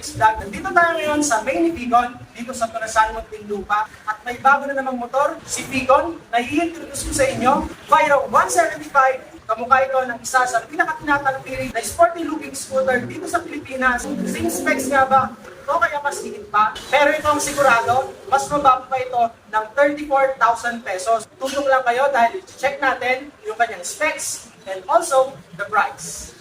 Next Vlog. Nandito tayo ngayon sa main ni Vigon, dito sa Torasan, Muntinlupa. At may bago na namang motor, si Vigon, na i-introduce ko sa inyo, Viro 175. Kamukha ito ng isa sa pinakatinatagpiling na sporty looking scooter dito sa Pilipinas. Same specs nga ba? Ito kaya mas higit pa. Pero ito ang sigurado, mas mababa pa ito ng 34,000 pesos. Tulong lang kayo dahil check natin yung kanyang specs and also the price.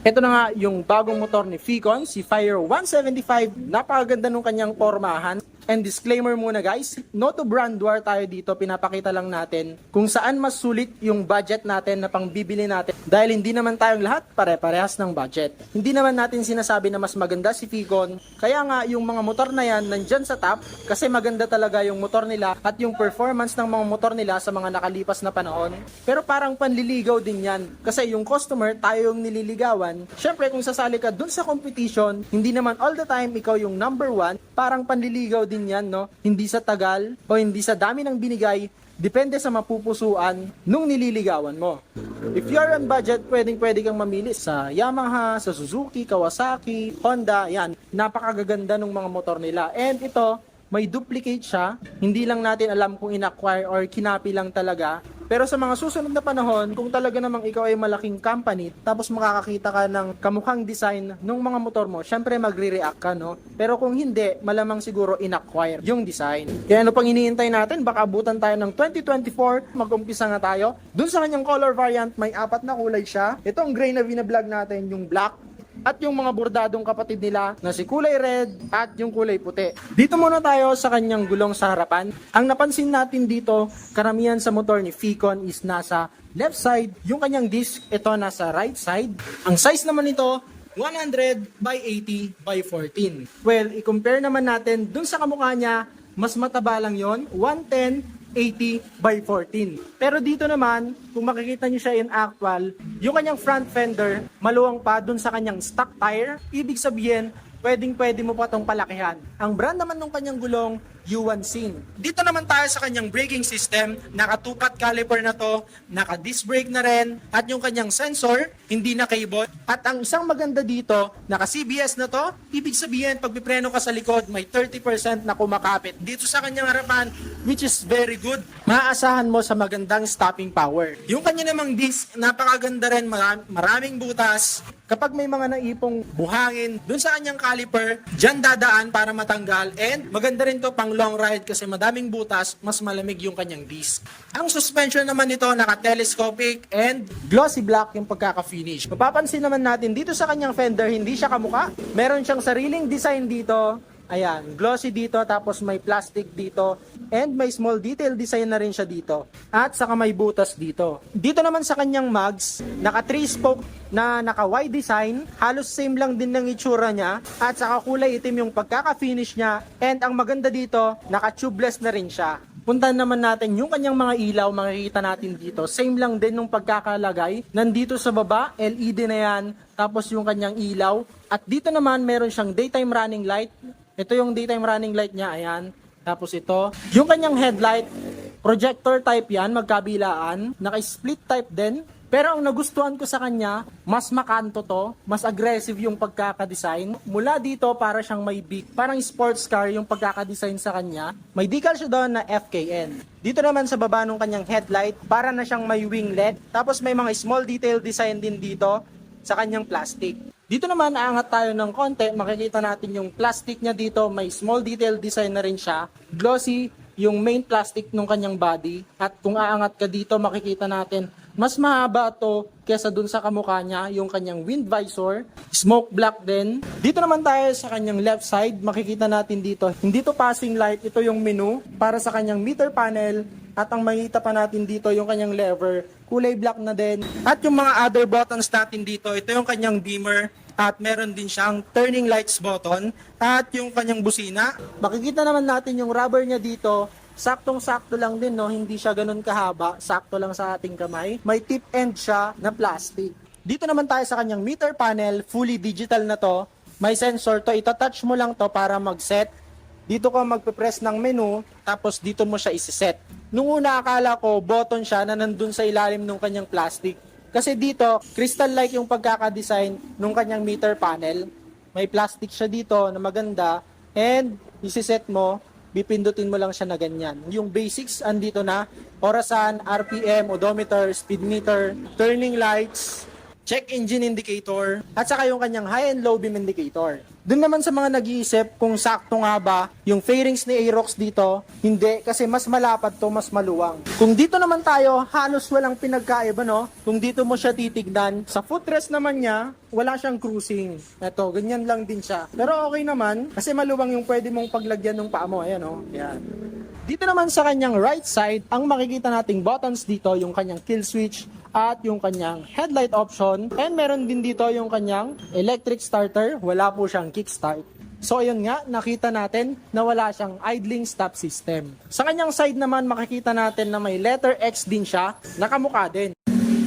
Ito na nga yung bagong motor ni Ficon, si Viro 175. Napakaganda nung kanyang pormahan. And disclaimer muna guys, no to brand war tayo dito, pinapakita lang natin kung saan mas sulit yung budget natin na pangbibili natin. Dahil hindi naman tayong lahat pare-parehas ng budget. Hindi naman natin sinasabi na mas maganda si Ficon. Kaya nga yung mga motor na yan nandyan sa top kasi maganda talaga yung motor nila at yung performance ng mga motor nila sa mga nakalipas na panahon. Pero parang panliligaw din yan kasi yung customer tayo yung nililigawan. Syempre kung sasali ka dun sa competition, hindi naman all the time ikaw yung number one, parang panliligaw din yan, no? Hindi sa tagal o hindi sa dami ng binigay, depende sa mapupusuan nung nililigawan mo. If you are on budget, pwede kang mamili sa Yamaha, sa Suzuki, Kawasaki, Honda, yan. Napakagaganda ng mga motor nila. And ito, may duplicate siya. Hindi lang natin alam kung in-acquire or kinapi lang talaga. Pero sa mga susunod na panahon, kung talaga namang ikaw ay malaking company, tapos makakakita ka ng kamukhang design ng mga motor mo, syempre magre-react ka, no? Pero kung hindi, malamang siguro in-acquire yung design. Kaya ano pang iniintay natin? Baka abutan tayo ng 2024, mag-umpisa nga tayo. Dun sa kanyang color variant, may 4 na kulay siya. Ito ang gray na binablog natin, yung black, at yung mga bordadong kapatid nila na si kulay red at yung kulay puti. Dito muna tayo sa kanyang gulong sa harapan. Ang napansin natin dito, karamihan sa motor ni Ficon is nasa left side. Yung kanyang disc, ito nasa right side. Ang size naman nito, 100 by 80 by 14. Well, i-compare naman natin dun sa kamukha niya, mas mataba lang yon, 110 80 by 14. Pero dito naman, kung makikita nyo siya in actual, yung kanyang front fender, maluwang pa dun sa kanyang stock tire. Ibig sabihin, pwede mo pa itong palakihan. Ang brand naman ng kanyang gulong, Yuan Sin. Dito naman tayo sa kanyang braking system, naka 2-pot caliper na to, naka disc brake na rin, at yung kanyang sensor, hindi na cable. At ang isang maganda dito, naka CBS na to, ibig sabihin pag pipreno ka sa likod, may 30% na kumakapit dito sa kanyang harapan, which is very good. Maaasahan mo sa magandang stopping power. Yung kanya namang disc, napakaganda rin, maraming butas. Kapag may mga naipong buhangin dun sa kanyang caliper, dyan dadaan para matanggal. And maganda rin to pang long ride kasi madaming butas, mas malamig yung kanyang disc. Ang suspension naman nito naka-telescopic and glossy black yung pagkaka-finish. Mapapansin naman natin dito sa kanyang fender, hindi siya kamukha. Meron siyang sariling design dito. Ayan, glossy dito, tapos may plastic dito, and may small detail design na rin siya dito. At saka may butas dito. Dito naman sa kanyang mags, naka 3-spoke na naka Y design, halos same lang din ng itsura niya, at saka kulay itim yung pagkaka-finish niya, and ang maganda dito, naka tubeless na rin siya. Puntahan naman natin yung kanyang mga ilaw, makikita natin dito. Same lang din nung pagkakalagay. Nandito sa baba, LED na yan, tapos yung kanyang ilaw. At dito naman, meron siyang daytime running light. Ito yung daytime running light niya, ayan. Tapos ito, yung kanyang headlight, projector type yan, magkabilaan, naka-split type din. Pero ang nagustuhan ko sa kanya, mas makanto to, mas aggressive yung pagkakadesign. Mula dito, para siyang may big, parang sports car yung pagkakadesign sa kanya. May decal siya doon na FKN. Dito naman sa baba ng kanyang headlight, para na siyang may winglet. Tapos may mga small detail design din dito sa kanyang plastic. Dito naman, aangat tayo ng konti, makikita natin yung plastic niya dito, may small detail design na rin siya. Glossy yung main plastic ng kanyang body. At kung aangat ka dito, makikita natin, mas mahaba to kesa dun sa kamukha niya, yung kanyang wind visor. Smoke black din. Dito naman tayo sa kanyang left side, makikita natin dito, hindi to passing light, ito yung menu para sa kanyang meter panel. At ang makikita pa natin dito, yung kanyang lever, kulay black na din. At yung mga other buttons natin dito, ito yung kanyang dimmer. At meron din siyang turning lights button. At yung kanyang busina. Makikita naman natin yung rubber niya dito. Saktong-sakto lang din, no? Hindi siya ganun kahaba. Sakto lang sa ating kamay. May tip end siya na plastic. Dito naman tayo sa kanyang meter panel. Fully digital na to. May sensor to. Itatouch mo lang to para mag-set. Dito ka magpe-press ng menu. Tapos dito mo siya isi-set. Nung una akala ko button siya na nandun sa ilalim ng kanyang plastic. Kasi dito, crystal-like yung pagkakadesign ng kanyang meter panel. may plastic siya dito na maganda, and isiset mo, pipindutin mo lang siya na ganyan. Yung basics andito na, orasan, RPM, odometer, speed meter, turning lights, check engine indicator, at saka yung kanyang high and low beam indicator. Doon naman sa mga nag-iisip kung sakto nga ba yung fairings ni Aerox dito, hindi, kasi mas malapad to, mas maluwang. Kung dito naman tayo, halos walang pinagkaiba, no? Kung dito mo siya titignan, sa footrest naman niya, wala siyang cruising. Eto, ganyan lang din siya. Pero okay naman, kasi maluwang yung pwede mong paglagyan ng paa mo. Ayan, oh. Ayan. Dito naman sa kanyang right side, ang makikita nating buttons dito, yung kanyang kill switch, at yung kanyang headlight option, and meron din dito yung kanyang electric starter, wala po siyang kickstart. So ayun nga, nakita natin na wala siyang idling stop system. Sa kanyang side naman, makikita natin na may letter X din siya, nakamukha din.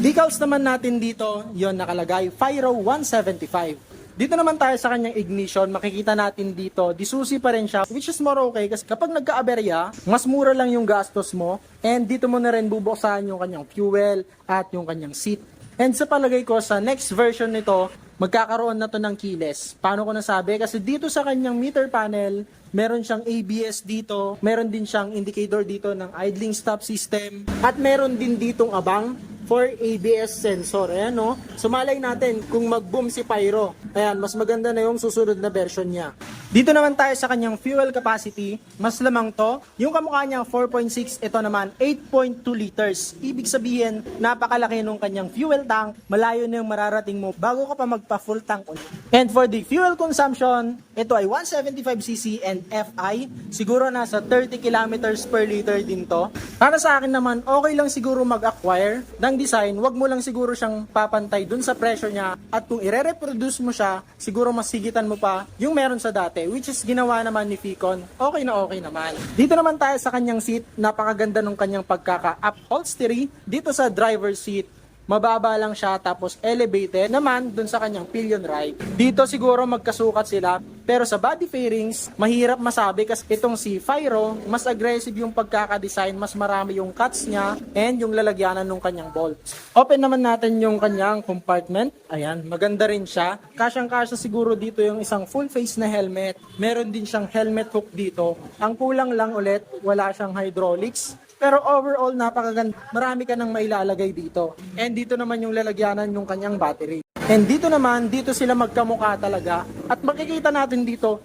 Decals naman natin dito, yon nakalagay, Fyro 175. Dito naman tayo sa kanyang ignition, makikita natin dito, disusi pa rin siya, which is more okay kasi kapag nagka-aberya, mas mura lang yung gastos mo, and dito mo na rin bubuksan yung kanyang fuel at yung kanyang seat. And sa palagay ko, sa next version nito, magkakaroon na to ng keyless. Paano ko nasabi? Kasi dito sa kanyang meter panel, meron siyang ABS dito, meron din siyang indicator dito ng idling stop system, at meron din ditong abang for ABS sensor. Ayan, no? Sumalay natin kung mag-boom si Fyro. Ayan, mas maganda na yung susunod na version niya. Dito naman tayo sa kanyang fuel capacity. Mas lamang to. Yung kamukha niya 4.6, ito naman 8.2 liters. Ibig sabihin, napakalaki nung kanyang fuel tank. Malayo na yung mararating mo bago ka pa magpa-full tank ulit. And for the fuel consumption, ito ay 175cc and FI. Siguro nasa 30 kilometers per liter din to. Para sa akin naman, okay lang siguro mag-acquire ng design. Wag mo lang siguro siyang papantay dun sa pressure niya. At kung ire-reproduce mo siya, siguro mas sigitan mo pa yung meron sa dati, which is ginawa naman ni Ficon. Okay na okay naman. Dito naman tayo sa kanyang seat. Napakaganda nung kanyang pagkaka-upholstery. Dito sa driver's seat, mababa lang siya, tapos elevated naman dun sa kanyang pillion ride. Dito siguro magkasukat sila, pero sa body fairings, mahirap masabi kasi itong si Fyro, mas aggressive yung pagkaka-design, mas marami yung cuts niya, and yung lalagyanan ng kanyang bolts. Open naman natin yung kanyang compartment. Ayan, maganda rin siya. Kasyang-kasya siguro dito yung isang full face na helmet. Meron din siyang helmet hook dito. Ang kulang lang ulit, wala siyang hydraulics. Pero overall, napakaganda. Marami ka nang mailalagay dito. And dito naman yung lalagyanan yung kanyang battery. And dito naman, dito sila magkamukha talaga. At makikita natin dito,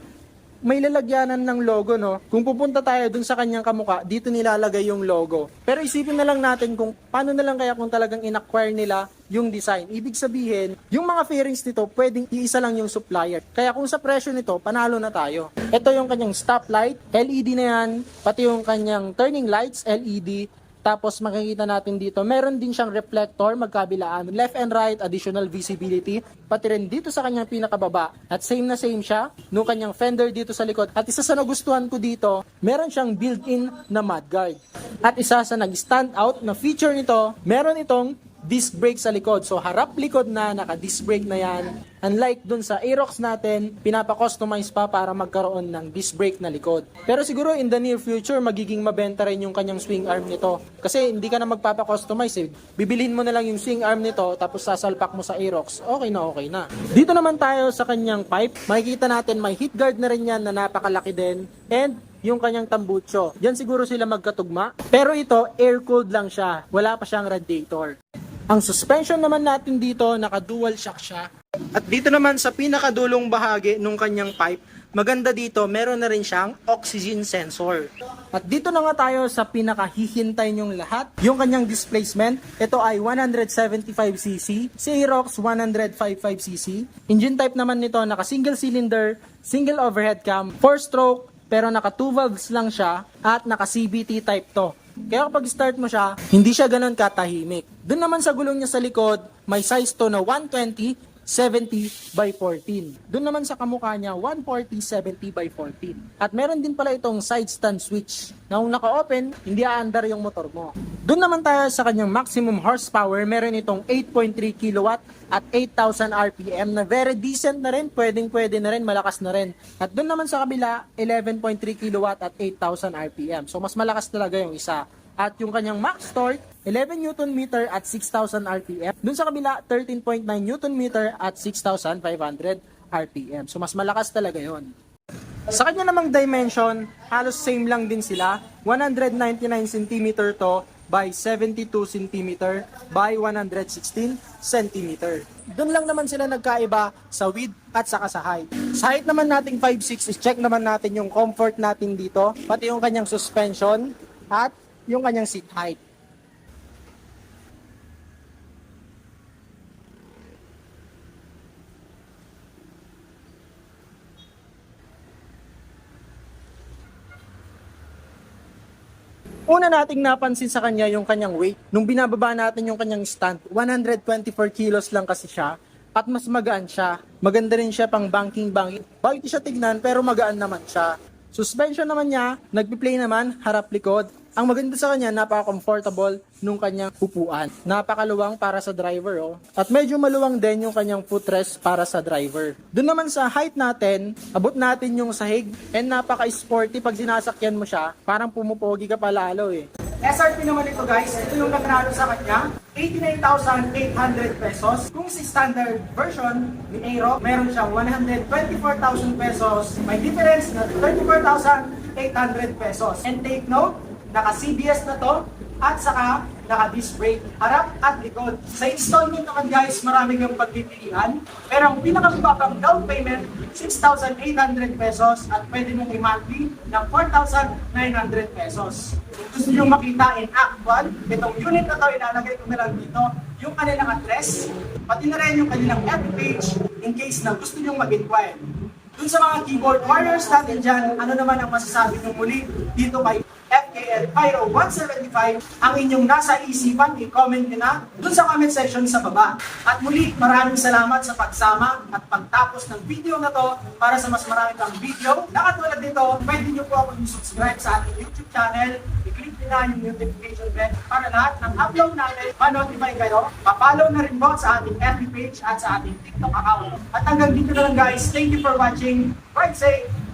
may lalagyanan ng logo, no? Kung pupunta tayo dun sa kanyang kamukha, dito nilalagay yung logo. Pero isipin na lang natin kung paano na lang kaya kung talagang in-acquire nila yung design. Ibig sabihin, yung mga fairings nito, pwedeng iisa lang yung supplier. Kaya kung sa presyo nito, panalo na tayo. Ito yung kanyang stoplight, LED na yan, pati yung kanyang turning lights, LED. Tapos makikita natin dito, meron din siyang reflector magkabilaan, left and right, additional visibility, pati rin dito sa kanyang pinakababa. At same na same siya, nung kanyang fender dito sa likod. At isa sa nagustuhan ko dito, meron siyang built-in na mudguard. At isa sa nag-stand out na feature nito, meron itong disc brake sa likod. So harap likod na, naka-disc brake na yan. Unlike dun sa Aerox natin, pinapa-customize pa para magkaroon ng disc brake na likod. Pero siguro in the near future, magiging mabenta rin yung kanyang swing arm nito. Kasi hindi ka na magpapa-customize eh. Bibilhin mo na lang yung swing arm nito, tapos sasalpak mo sa Aerox. Okay na okay na. Dito naman tayo sa kanyang pipe. Makikita natin may heat guard na rin yan na napakalaki din. And yung kanyang tambucho. Diyan siguro sila magkatugma. Pero ito, air-cooled lang siya. Wala pa siyang radiator. Ang suspension naman natin dito, naka-dual shock siya. At dito naman sa pinakadulong bahagi ng kanyang pipe, maganda dito, meron na rin siyang oxygen sensor. At dito na nga tayo sa pinakahihintay nyong lahat, yung kanyang displacement. Ito ay 175cc, si Aerox 155cc. Engine type naman nito, naka single cylinder, single overhead cam, 4-stroke, pero naka 2 valves lang siya, at naka CVT type to. Kaya kapag start mo siya, hindi siya ganun katahimik. Doon naman sa gulong niya sa likod, may size to na 120, 70 by 14. Doon naman sa kamukha niya, 140, 70 by 14. At meron din pala itong side stand switch. Na kung naka-open, hindi aandar yung motor mo. Doon naman tayo sa kanyang maximum horsepower, meron itong 8.3 kW at 8,000 RPM na very decent na rin, pwedeng-pwede na rin, malakas na rin. At doon naman sa kabila, 11.3 kW at 8,000 RPM. So mas malakas talaga yung isa. At yung kanyang max torque, 11 Nm at 6,000 RPM. Doon sa kabila, 13.9 Nm at 6,500 RPM. So mas malakas talaga yon. Sa kanya namang dimension, halos same lang din sila. 199 cm to by 72 cm by 116 cm. Doon lang naman sila nagkaiba sa width at saka sa height. Sa height naman nating 5'6", is check naman natin yung comfort natin dito, pati yung kanyang suspension at yung kanyang seat height. Una nating napansin sa kanya yung kanyang weight. Nung binababa natin yung kanyang stand, 124 kilos lang kasi siya at mas magaan siya. Maganda rin siya pang banking-banking. Bakit siya tignan pero magaan naman siya. Suspension naman niya, nagpi-play naman, harap-likod. Ang maganda sa kanya, napaka-comfortable nung kanyang upuan. Napakaluwang para sa driver, oh. At medyo maluwang din yung kanyang footrest para sa driver. Doon naman sa height natin, abot natin yung sahig. And napaka-sporty pag sinasakyan mo siya, parang pumupogi ka pa lalo eh. SRP naman ito guys, ito yung nagralo sa kanya, 89,800 pesos. Kung si standard version ni Aero, meron siyang 124,000 pesos. May difference na 34,800 pesos. And take note, naka-CBS na to at saka naka-disc brake, harap at likod. Sa installment naman guys, marami kang pagpipilian. Pero ang pinakamababang down payment, 6,800 pesos at pwede mong i-monthly ng 4,900 pesos. Kung gusto nyo makita in actual, itong unit na to, ilalagay ko na lang dito yung kanilang address, pati na rin yung kanilang FB page in case na gusto nyo mag-inquire. Dun sa mga keyboard warriors natin dyan, ano naman ang masasabi nyo muli dito kay FKL Pyro 175, ang inyong nasa isipan, i-comment nyo na dun sa comment section sa baba. At muli, maraming salamat sa pagsama at pagtapos ng video na to para sa mas marami pang video. Na katulad nito, pwede nyo po ako subscribe sa ating YouTube channel, i-click nyo na yung notification bell para lahat ng upload natin, ma-notify kayo. Pa-follow na rin po sa ating FB page at sa ating TikTok account. At hanggang dito na lang guys, thank you for watching. Ride safe!